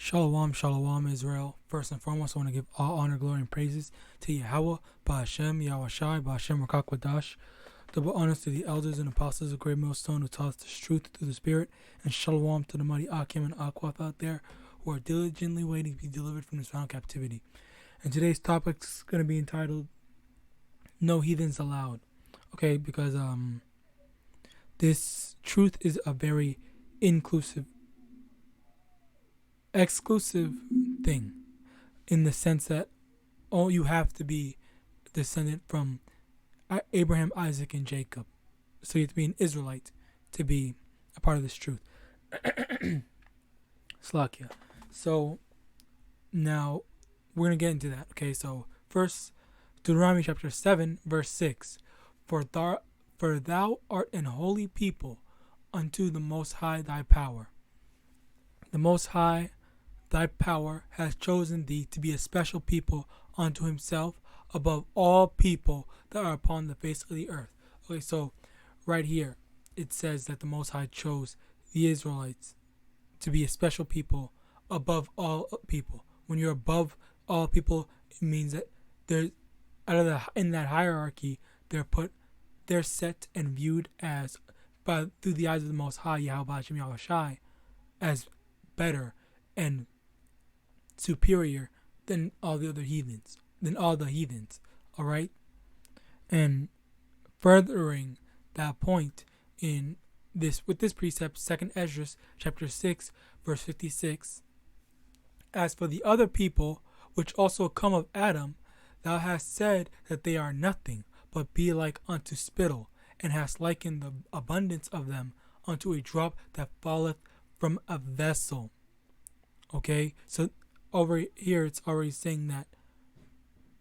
Shalom, shalom, Israel. First and foremost, I want to give all honor, glory, and praises to YAHAWAH, BaHashem, YAHAWASHI, BaHashem, RICANS. Double honors to the elders and apostles of Great Millstone who taught us the truth through the Spirit, and shalom to the mighty Akim and Akwaf out there who are diligently waiting to be delivered from this final captivity. And today's topic is going to be entitled, No Heathens Allowed. Okay, because this truth is a very exclusive thing, in the sense that you have to be descendant from Abraham, Isaac, and Jacob. So you have to be an Israelite to be a part of this truth. Slakia. So now we're going to get into that. Okay, so first, Deuteronomy chapter 7, verse 6. For thou art an holy people unto the Most High thy power. The Most High thy power has chosen thee to be a special people unto himself above all people that are upon the face of the earth. Okay, so right here it says that the Most High chose the Israelites to be a special people above all people. When you're above all people, it means that in that hierarchy, they're set and viewed as through the eyes of the Most High, Yahweh and Yahawashi, as better and superior than all the heathens. All right, and furthering that point with this precept, 2 Ezra chapter 6, verse 56. As for the other people which also come of Adam, thou hast said that they are nothing, but be like unto spittle, and hast likened the abundance of them unto a drop that falleth from a vessel. Okay, so over here it's already saying that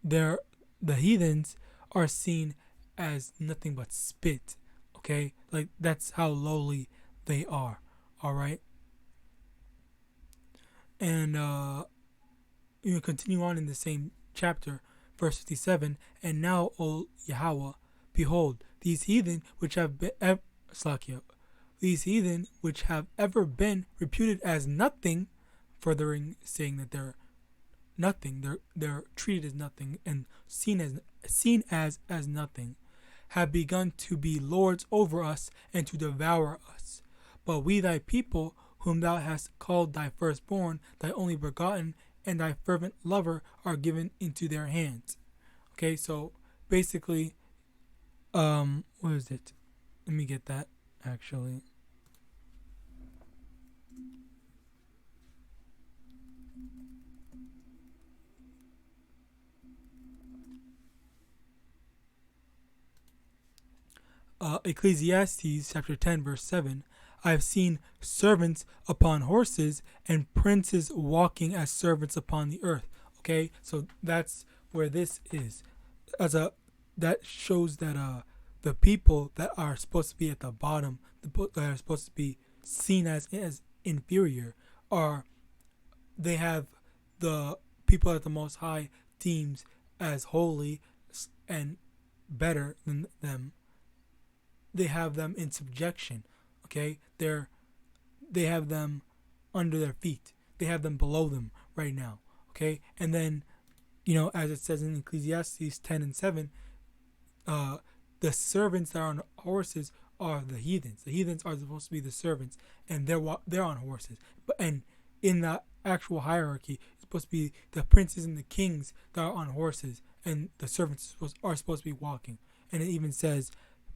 the heathens are seen as nothing but spit. Okay, like that's how lowly they are. All right, and you continue on in the same chapter, verse 57. And now, O Yahweh, behold, these heathen which have been which have ever been reputed as nothing, furthering saying that they're nothing, they're treated as nothing and seen as nothing, have begun to be lords over us and to devour us. But we thy people, whom thou hast called thy firstborn, thy only begotten, and thy fervent lover, are given into their hands. Okay, so basically, what is it? Let me get that actually. Ecclesiastes chapter 10, verse 7. I have seen servants upon horses and princes walking as servants upon the earth. Okay, so that's where this is. That shows that the people that are supposed to be at the bottom, that are supposed to be seen as inferior, they have the people that the Most High deems as holy and better than them. They have them in subjection. Okay, they have them under their feet. They have them below them right now. Okay, and then, as it says in Ecclesiastes 10 and 7, the servants that are on horses are the heathens. The heathens are supposed to be the servants, and they're on horses. And in the actual hierarchy, it's supposed to be the princes and the kings that are on horses, and the servants are supposed to be walking. And it even says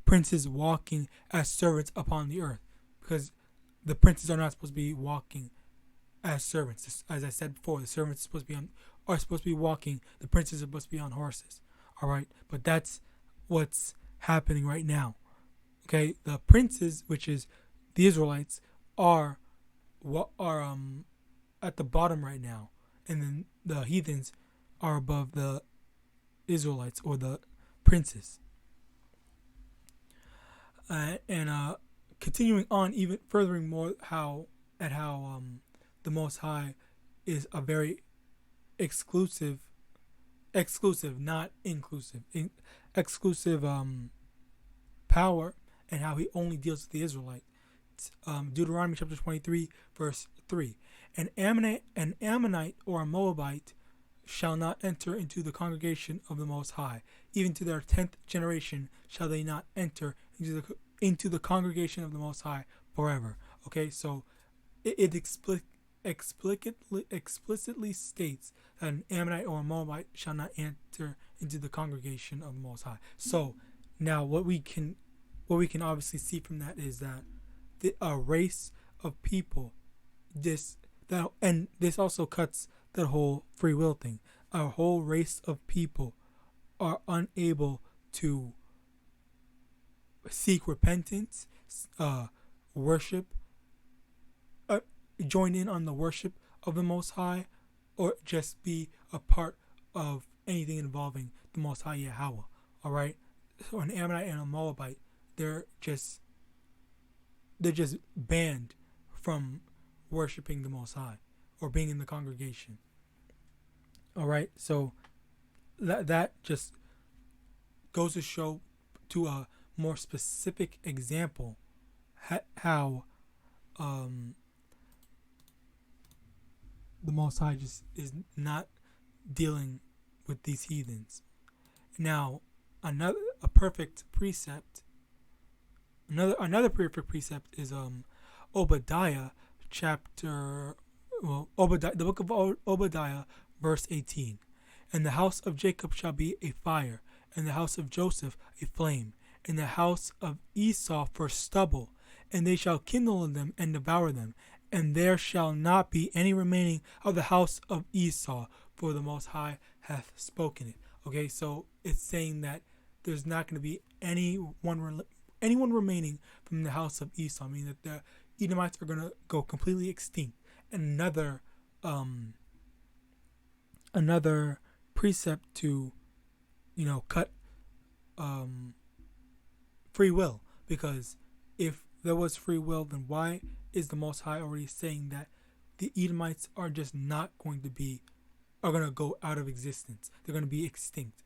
princes walking as servants upon the earth, because the princes are not supposed to be walking as servants. As I said before, the servants are supposed to be walking. The princes are supposed to be on horses. All right, but that's what's happening right now. Okay, the princes, which is the Israelites, are at the bottom right now, and then the heathens are above the Israelites or the princes. And continuing on, even furthering more how the Most High is a very exclusive, not inclusive, exclusive power, and how he only deals with the Israelites. Deuteronomy chapter 23, verse 3. An Ammonite or a Moabite shall not enter into the congregation of the Most High. Even to their 10th generation shall they not enter into the congregation of the Most High forever. Okay, so it explicitly states that an Ammonite or a Moabite shall not enter into the congregation of the Most High. So now what we can obviously see from that is that a race of people, and this also cuts the whole free will thing. A whole race of people are unable to seek repentance, worship, join in on the worship of the Most High, or just be a part of anything involving the Most High Yahawah. All right, so an Ammonite and a Moabite, they're just banned from worshiping the Most High or being in the congregation. All right, so that just goes to show to a more specific example how the Most High just is not dealing with these heathens. Now, another perfect precept is Obadiah chapter, the book of Obadiah, verse 18. And the house of Jacob shall be a fire, and the house of Joseph a flame, and the house of Esau for stubble, and they shall kindle in them and devour them, and there shall not be any remaining of the house of Esau, for the Most High hath spoken it. Okay, so it's saying that there's not going to be anyone remaining from the house of Esau, meaning that the Edomites are going to go completely extinct. And another precept to, cut free will, because if there was free will, then why is the Most High already saying that the Edomites are just not going to go out of existence? They're going to be extinct.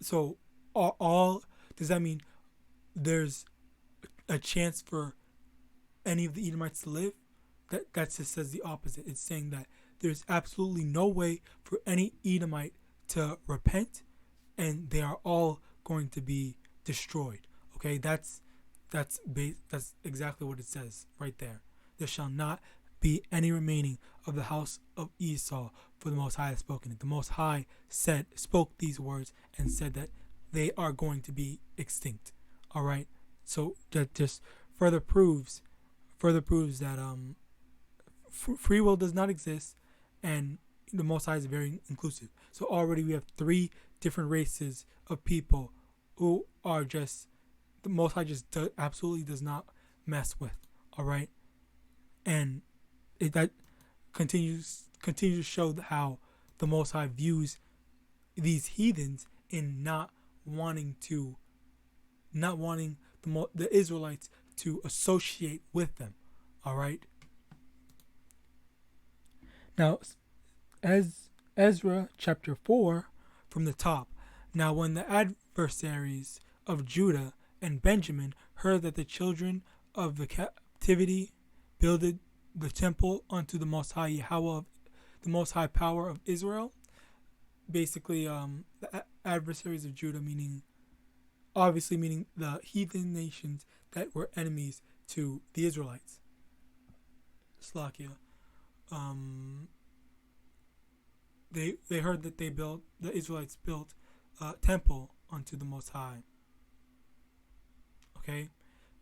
So does that mean there's a chance for any of the Edomites to live? That just says the opposite. It's saying that there's absolutely no way for any Edomite to repent, and they are all going to be destroyed. Okay, that's exactly what it says right there. There shall not be any remaining of the house of Esau, for the Most High has spoken it. The Most High spoke these words and said that they are going to be extinct. All right, so that just further proves that free will does not exist, and the Most High is very inclusive. So already we have 3 different races of people who are just the Most High just absolutely does not mess with. All right, and that continues to show how the Most High views these heathens in not wanting the Israelites to associate with them. All right. Now, as Ezra chapter 4 from the top. Now, when the adversaries of Judah and Benjamin heard that the children of the captivity builded the temple unto the Most High Yahawah, the Most High power of Israel, basically the adversaries of Judah, meaning the heathen nations that were enemies to the Israelites. Slakia. They heard that the Israelites built a temple unto the Most High. Okay,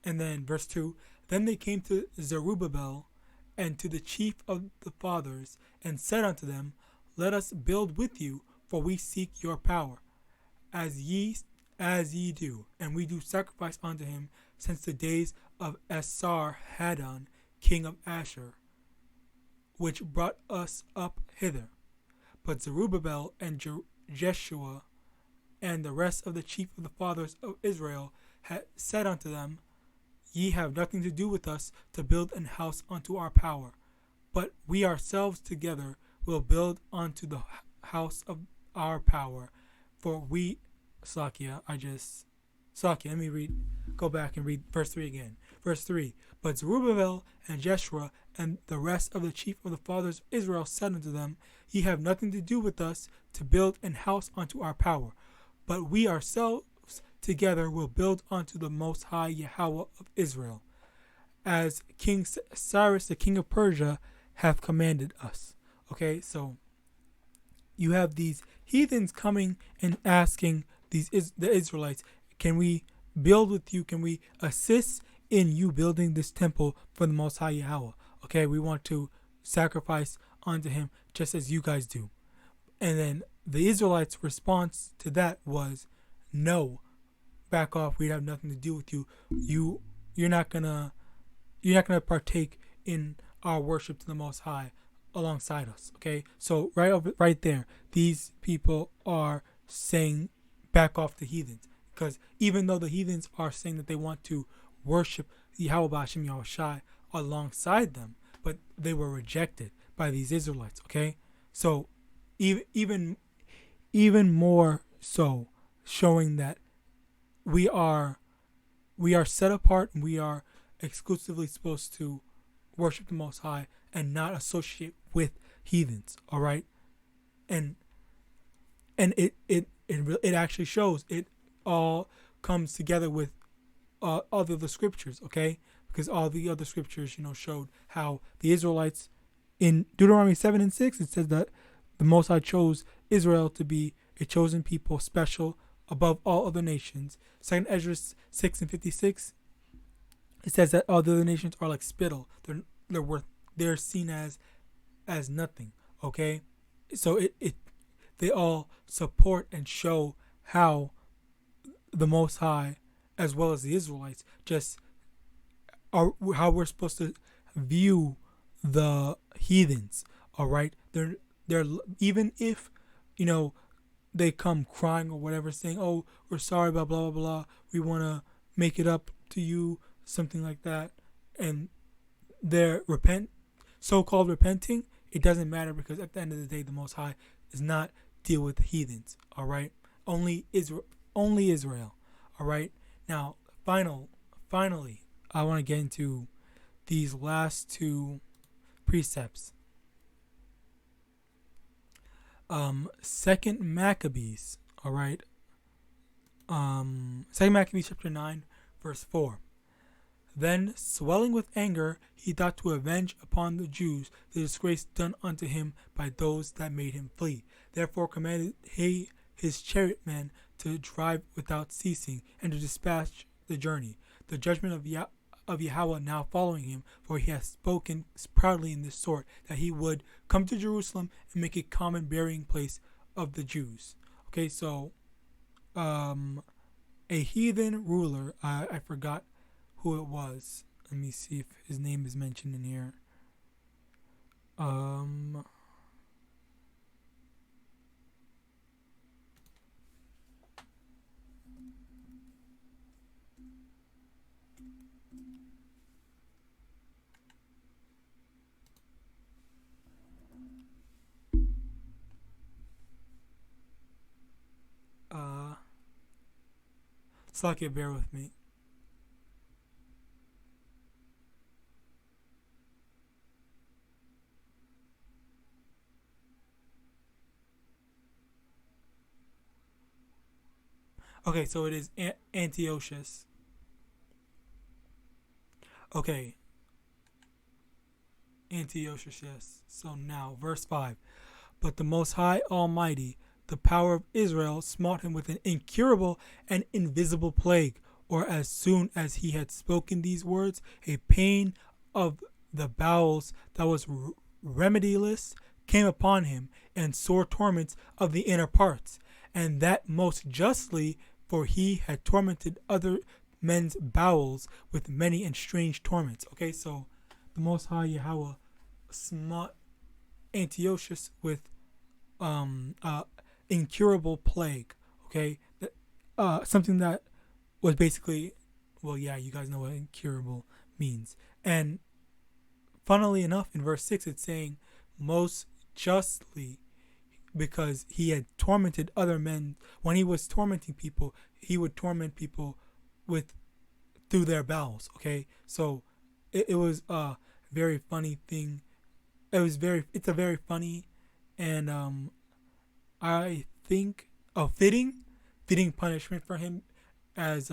and then verse 2. Then they came to Zerubbabel and to the chief of the fathers, and said unto them, Let us build with you, for we seek your power, as ye do, and we do sacrifice unto him since the days of Esarhaddon, king of Ashur, which brought us up hither. But Zerubbabel and Jeshua and the rest of the chief of the fathers of Israel had said unto them, Ye have nothing to do with us to build an house unto our power, but we ourselves together will build unto the house of our power. For we, let me go back and read verse 3 again. Verse 3. But Zerubbabel and Jeshua and the rest of the chief of the fathers of Israel said unto them, Ye have nothing to do with us to build an house unto our power, but we ourselves together will build unto the Most High Yahawah of Israel, as King Cyrus the king of Persia hath commanded us. Okay, so you have these heathens coming and asking the Israelites, can we build with you? Can we assist in you building this temple for the Most High Yahawah? Okay, we want to sacrifice unto him just as you guys do. And then the Israelites' response to that was, no, back off. We have nothing to do with you. You're not gonna partake in our worship to the Most High alongside us. Okay, so right there, these people are saying, back off the heathens, because even though the heathens are saying that they want to worship YAHAWASHI alongside them, but they were rejected by these Israelites. Okay, so even more so, showing that we are set apart and we are exclusively supposed to worship the Most High and not associate with heathens. All right, and it actually shows. It all comes together with all the other scriptures. Okay, because all the other scriptures, showed how the Israelites in Deuteronomy 7 and 6, it says that the Most High chose Israel to be a chosen people, special above all other nations. 2 Ezra 6 and 56, it says that all the other nations are like spittle. They're seen as nothing. Okay, so they all support and show how the Most High, as well as the Israelites, just are how we're supposed to view the heathens. All right, they're even if they come crying or whatever, saying, "Oh, we're sorry, blah blah blah blah. We want to make it up to you," something like that, and they're so-called repenting. It doesn't matter, because at the end of the day, the Most High does not deal with the heathens. All right, only Israel. All right. Now, finally, I want to get into these last two precepts. Second Maccabees, all right. Second Maccabees chapter 9, verse 4. Then, swelling with anger, he thought to avenge upon the Jews the disgrace done unto him by those that made him flee. Therefore commanded he his chariot men to drive without ceasing, and to dispatch the journey. The judgment of Yahawah now following him, for he hath spoken proudly in this sort, that he would come to Jerusalem and make a common burying place of the Jews. Okay, so a heathen ruler, I forgot who it was. Let me see if his name is mentioned in here. Slakia, bear with me. Okay, so it is Antiochus. Okay. Antiochus, yes. So now, verse 5. But the Most High Almighty, the power of Israel, smote him with an incurable and invisible plague, or as soon as he had spoken these words, a pain of the bowels that was remediless came upon him, and sore torments of the inner parts, and that most justly, for he had tormented other men's bowels with many and strange torments. Okay, so the Most High Yahawah smote Antiochus with incurable plague. Okay, something that was basically, well, yeah, you guys know what incurable means. And funnily enough, in verse 6, it's saying most justly, because he had tormented other men. When he was tormenting people, he would torment people with through their bowels. Okay, so it was a very funny thing. It's a very funny, and I think a fitting punishment for him, as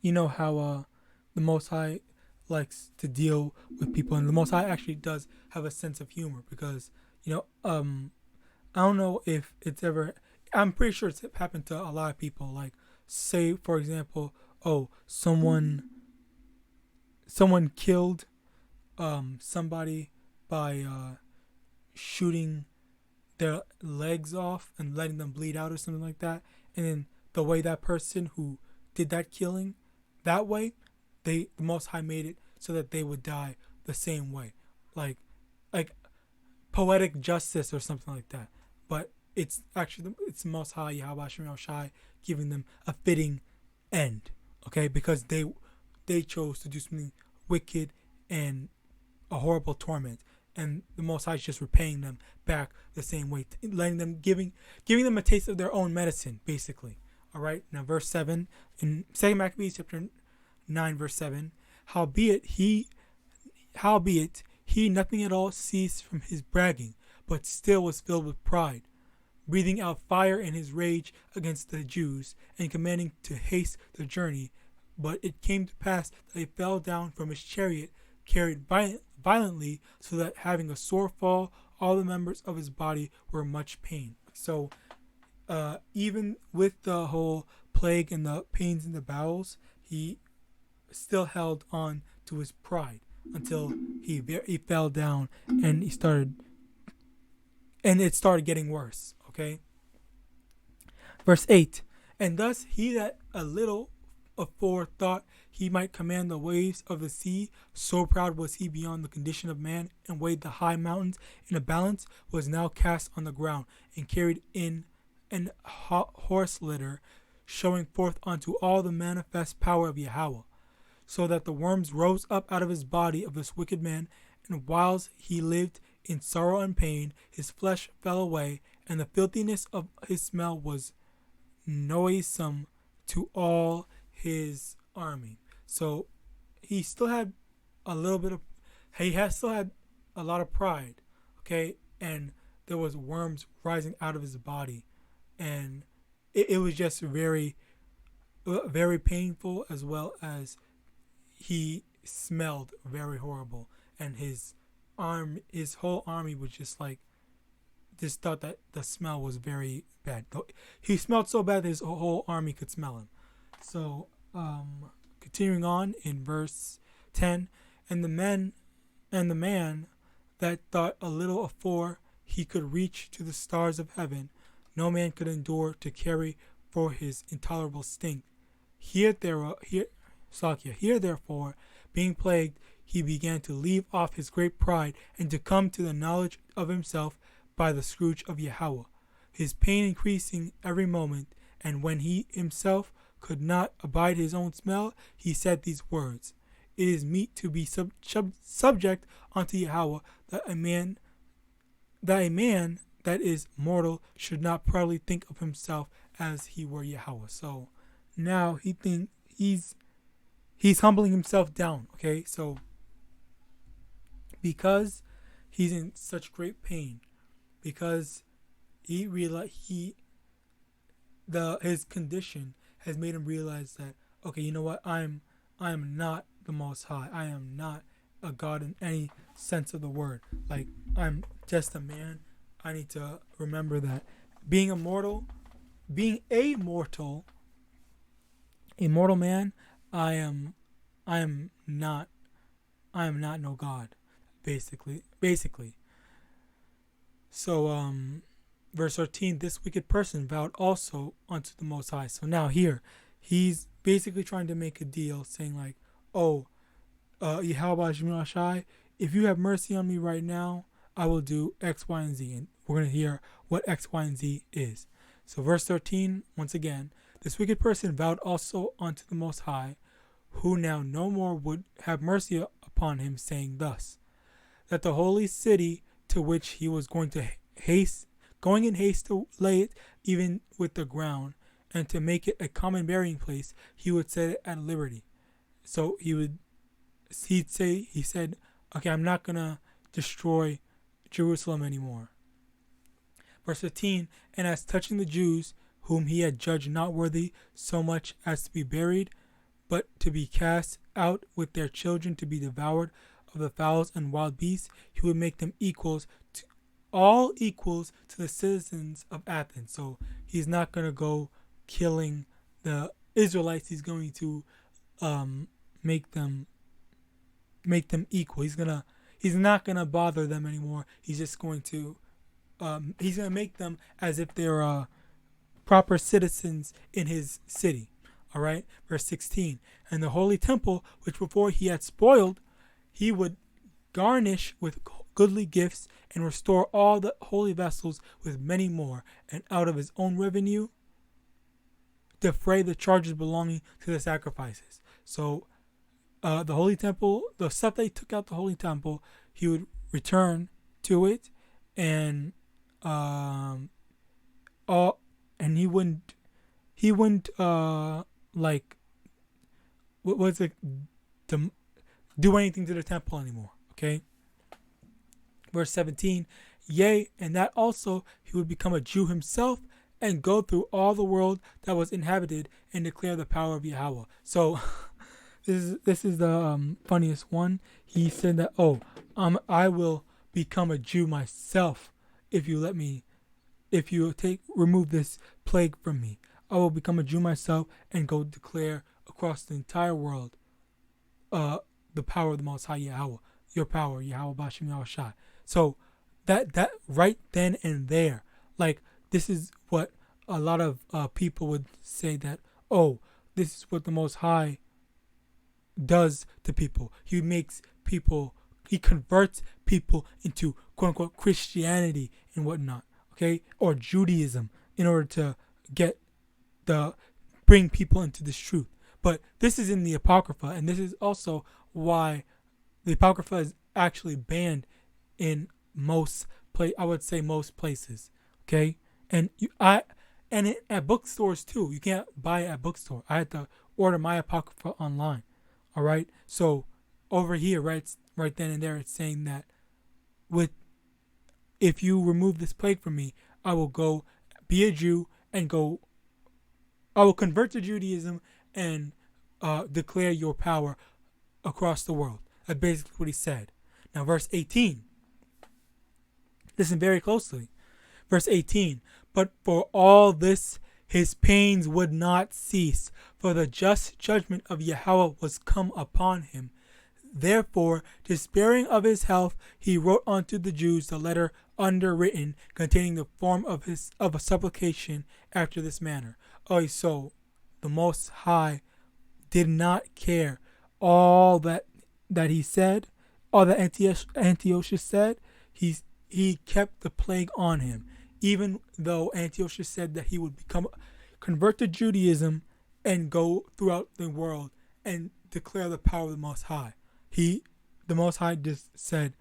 you know how the Most High likes to deal with people, and the Most High actually does have a sense of humor, because I don't know if it's ever. I'm pretty sure it's happened to a lot of people. Like, say for example, oh, someone killed somebody by shooting their legs off and letting them bleed out or something like that, and then the way that person who did that killing, that way, the Most High made it so that they would die the same way, like poetic justice or something like that. But it's actually it's the Most High YAHAWASHI giving them a fitting end, okay? Because they chose to do something wicked and a horrible torment, and the Most High is just repaying them back the same way, letting them giving them a taste of their own medicine, basically. All right. Now, verse 7 in 2 Maccabees chapter 9, verse 7. Howbeit he nothing at all ceased from his bragging, but still was filled with pride, breathing out fire in his rage against the Jews, and commanding to haste the journey. But it came to pass that he fell down from his chariot, carried violently, so that having a sore fall, all the members of his body were much pain. So even with the whole plague and the pains in the bowels, he still held on to his pride until he fell down, and it started getting worse. Okay. Verse 8. And thus he that a little afore thought he might command the waves of the sea, so proud was he beyond the condition of man, and weighed the high mountains in a balance, was now cast on the ground, and carried in an horse litter, showing forth unto all the manifest power of Yahweh, so that the worms rose up out of his body of this wicked man, and whiles he lived in sorrow and pain, his flesh fell away, and the filthiness of his smell was noisome to all his army. So he still had still had a lot of pride, okay, and there was worms rising out of his body, and it was just very, very painful, as well as he smelled very horrible, and his whole army was just thought that the smell was very bad. He smelled so bad that his whole army could smell him. So continuing on in verse 10, and the man that thought a little afore he could reach to the stars of heaven, no man could endure to carry for his intolerable stink. Here therefore, being plagued, he began to leave off his great pride, and to come to the knowledge of himself by the scourge of Yahweh, his pain increasing every moment. And when he himself could not abide his own smell, he said these words: It is meet to be subject unto Yahweh, that a man that is mortal should not proudly think of himself as he were Yahweh. So now he's humbling himself down. Okay, so because he's in such great pain, because he realized his condition has made him realize that, okay, you know what, I am not the Most High. I am not a God in any sense of the word. Like, I'm just a man. I need to remember that being a mortal man, I am not no God, basically. So verse 13, this wicked person vowed also unto the Most High. So now here he's basically trying to make a deal, saying like, oh, YAHAWASHI, if you have mercy on me right now, I will do X, Y, and Z. And we're going to hear what X, Y, and Z is. So verse 13, once again, this wicked person vowed also unto the Most High, who now no more would have mercy upon him, saying thus, that the holy city to which he was going in haste to lay it even with the ground, and to make it a common burying place, he would set it at liberty. So he said, okay, I'm not going to destroy Jerusalem anymore. Verse 15, and as touching the Jews, whom he had judged not worthy so much as to be buried, but to be cast out with their children to be devoured of the fowls and wild beasts, he would make them all equals to the citizens of Athens. So he's not going to go killing the Israelites. He's going to make them equal. He's not gonna bother them anymore. He's just going to make them as if they're proper citizens in his city. All right, verse 16. And the holy temple, which before he had spoiled, he would garnish with goodly gifts and restore all the holy vessels with many more, and out of his own revenue defray the charges belonging to the sacrifices. So the holy temple, the stuff they took out the holy temple, he would return to it, and he wouldn't do anything to the temple anymore. Okay. Verse 17, yea, and that also he would become a Jew himself and go through all the world that was inhabited and declare the power of Yahweh. So this is the funniest one. He said that, I will become a Jew myself if you remove this plague from me. I will become a Jew myself and go declare across the entire world the power of the Most High Yahweh, your power, YAHAWASHI. So that right then and there, like, this is what a lot of people would say, that, this is what the Most High does to people. He converts people into quote unquote Christianity and whatnot, okay, or Judaism, in order to bring people into this truth. But this is in the Apocrypha, and this is also why the Apocrypha is actually banned in most places, okay, at bookstores too. You can't buy it at bookstore. I had to order my Apocrypha online. All right, so over here, right then and there, it's saying that if you remove this plague from me, I will go be a Jew and I will convert to Judaism and declare your power across the world. That's basically what he said. Now, verse 18. Listen very closely. Verse 18. But for all this, his pains would not cease, for the just judgment of Yahweh was come upon him. Therefore, despairing of his health, he wrote unto the Jews the letter underwritten, containing the form of a supplication after this manner. So the Most High did not care all that he said, all that Antiochus said. He kept the plague on him, even though Antiochus said that he would convert to Judaism and go throughout the world and declare the power of the Most High. The Most High just said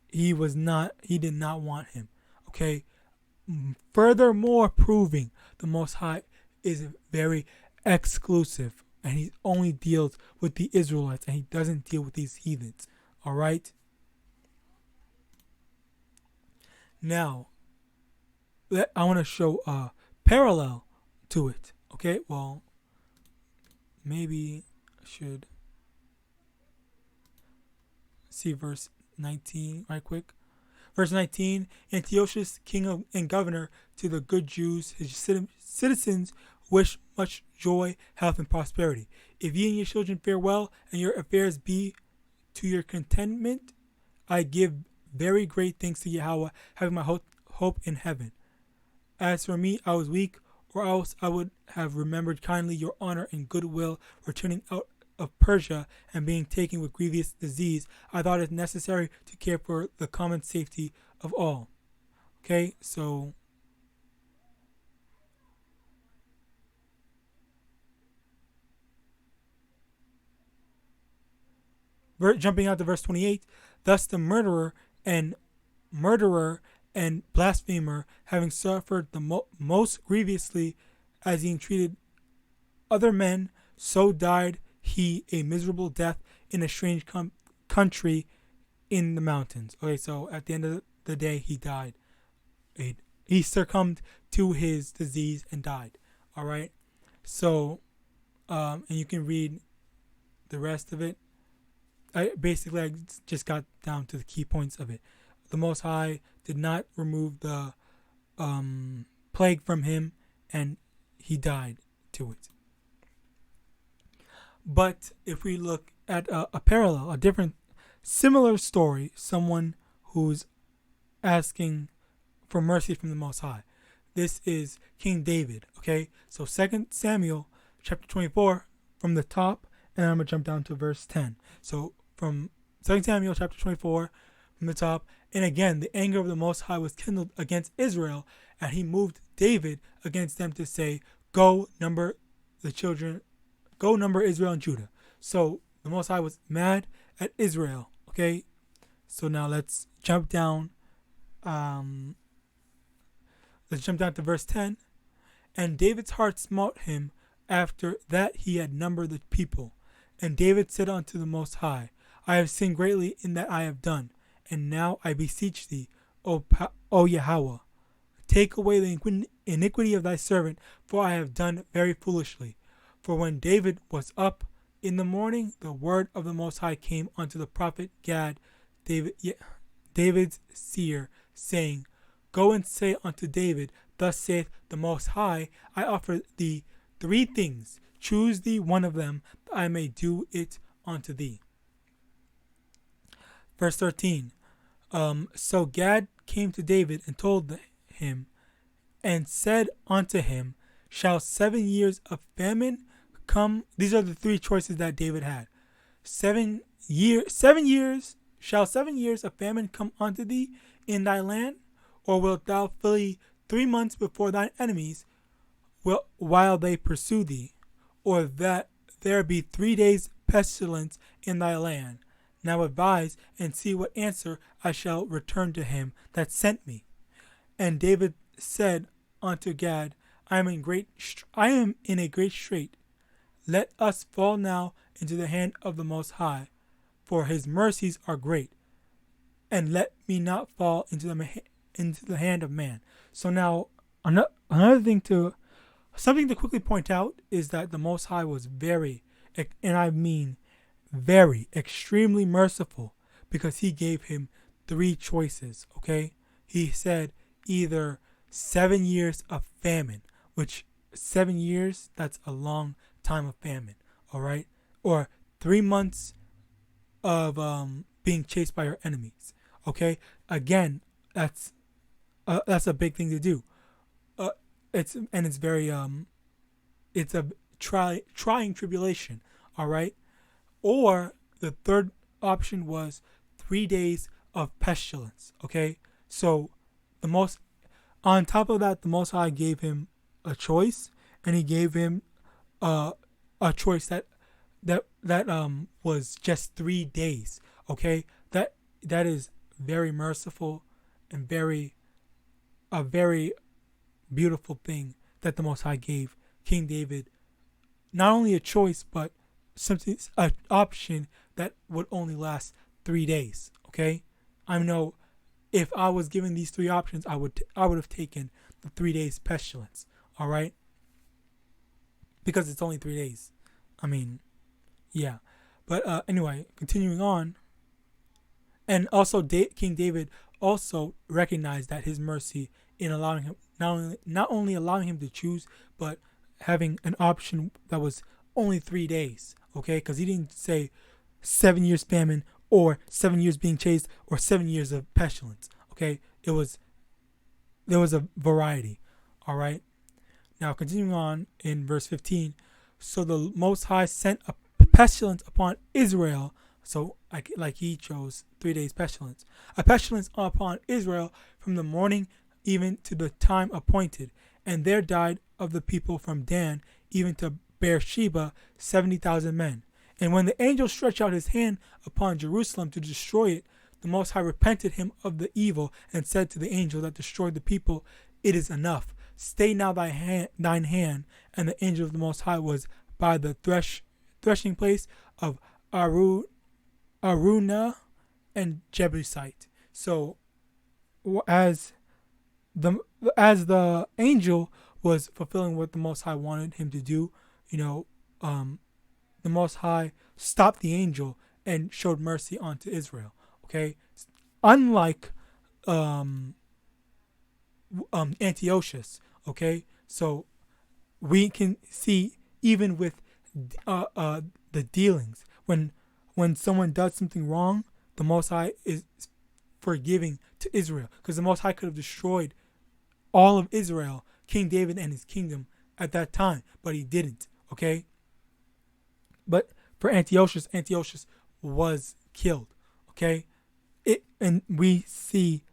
he did not want him. Okay. Furthermore, proving the Most High is very exclusive, and he only deals with the Israelites, and he doesn't deal with these heathens. All right. Now, I want to show a parallel to it. Okay. Well, maybe I should see verse 19 right quick. Verse 19, Antiochus, king and governor, to the good Jews, his citizens, wish much joy, health, and prosperity. If ye and your children fare well, and your affairs be to your contentment, I give very great thanks to Yahweh, having my hope in heaven. As for me, I was weak, or else I would have remembered kindly your honor and goodwill, returning out of Persia and being taken with grievous disease. I thought it necessary to care for the common safety of all. Okay, so jumping out to verse 28, thus the murderer and blasphemer, having suffered the most grievously as he entreated other men, so died he a miserable death in a strange country in the mountains. Okay, so at the end of the day, he died. He succumbed to his disease and died. All right. So, and you can read the rest of it. I just got down to the key points of it. The Most High did not remove the plague from him, and he died to it. But if we look at a parallel, a different, similar story, someone who's asking for mercy from the Most High. This is King David, okay? So 2 Samuel chapter 24 from the top, and I'm going to jump down to verse 10. So from 2 Samuel chapter 24 from the top, and again, the anger of the Most High was kindled against Israel, and he moved David against them to say, go number Israel and Judah. So the Most High was mad at Israel, okay? So now let's jump down. Let's jump down to verse 10. And David's heart smote him after that he had numbered the people. And David said unto the Most High, I have sinned greatly in that I have done. And now I beseech thee, O YAHAWAH, take away the iniquity of thy servant, for I have done very foolishly. For when David was up in the morning, the word of the Most High came unto the prophet Gad, David's seer, saying, Go and say unto David, Thus saith the Most High, I offer thee 3 things. Choose thee one of them, that I may do it unto thee. Verse 13. So Gad came to David and told him, and said unto him, Shall 7 years of famine come? These are the 3 choices that David had. 7 years. Shall 7 years of famine come unto thee in thy land? Or wilt thou flee 3 months before thine enemies, while they pursue thee? Or that there be 3 days pestilence in thy land? Now advise, and see what answer I shall return to him that sent me. And David said unto Gad, I am in a great strait. Let us fall now into the hand of the Most High, for his mercies are great, and let me not fall into the hand of man. So now something to quickly point out is that the Most High was very, and I mean very, extremely merciful, because he gave him 3 choices. Okay, he said either 7 years of famine, which 7 years, that's a long time of famine, all right, or 3 months of being chased by your enemies. Okay, again, that's a big thing to do. It's very it's a trying tribulation, all right. Or the third option was 3 days of pestilence. Okay, so on top of that, the Most High gave him a choice, and he gave him a choice that was just 3 days. Okay, that is very merciful and a very beautiful thing that the Most High gave King David. Not only a choice, but an option that would only last 3 days. Okay, I know if I was given these 3 options, I would have taken the 3 days pestilence. All right, because it's only 3 days. I mean, yeah. But anyway, continuing on, and also King David also recognized that his mercy in allowing him not only allowing him to choose, but having an option that was only 3 days. Okay, because he didn't say 7 years famine, or 7 years being chased, or 7 years of pestilence. Okay, there was a variety. All right. Now continuing on in verse 15. So the Most High sent a pestilence upon Israel. So like he chose 3 days pestilence. A pestilence upon Israel from the morning even to the time appointed. And there died of the people from Dan even to Beersheba 70,000 men. And when the angel stretched out his hand upon Jerusalem to destroy it, the Most High repented him of the evil, and said to the angel that destroyed the people, It is enough. Stay now thine hand. And the angel of the Most High was by the threshing place of Aruna and Jebusite. So as the angel was fulfilling what the Most High wanted him to do, the Most High stopped the angel and showed mercy onto Israel. Okay, unlike Antiochus. Okay, so we can see even with the dealings when someone does something wrong, the Most High is forgiving to Israel, because the Most High could have destroyed all of Israel, King David and his kingdom at that time, but he didn't. Okay, but for Antiochus was killed. Okay, and we can see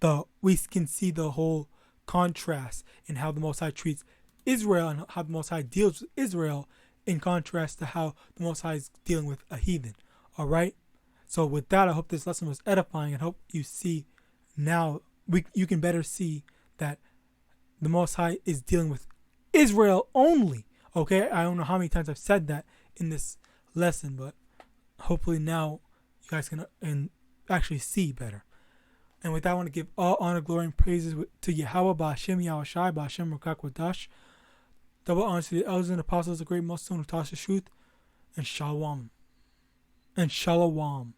the whole contrast in how the Most High treats Israel and how the Most High deals with Israel, in contrast to how the Most High is dealing with a heathen. All right. So with that, I hope this lesson was edifying, and hope you see now you can better see that the Most High is dealing with Israel only. Okay, I don't know how many times I've said that in this lesson, but hopefully now you guys can actually see better. And with that, I want to give all honor, glory, and praises to Yahawah, BaHashem, YAHAWASHI, BaHashem, RICANS. Double honor to the elders and apostles, the great Muslim who taught the truth, and Shalom. And Shalom.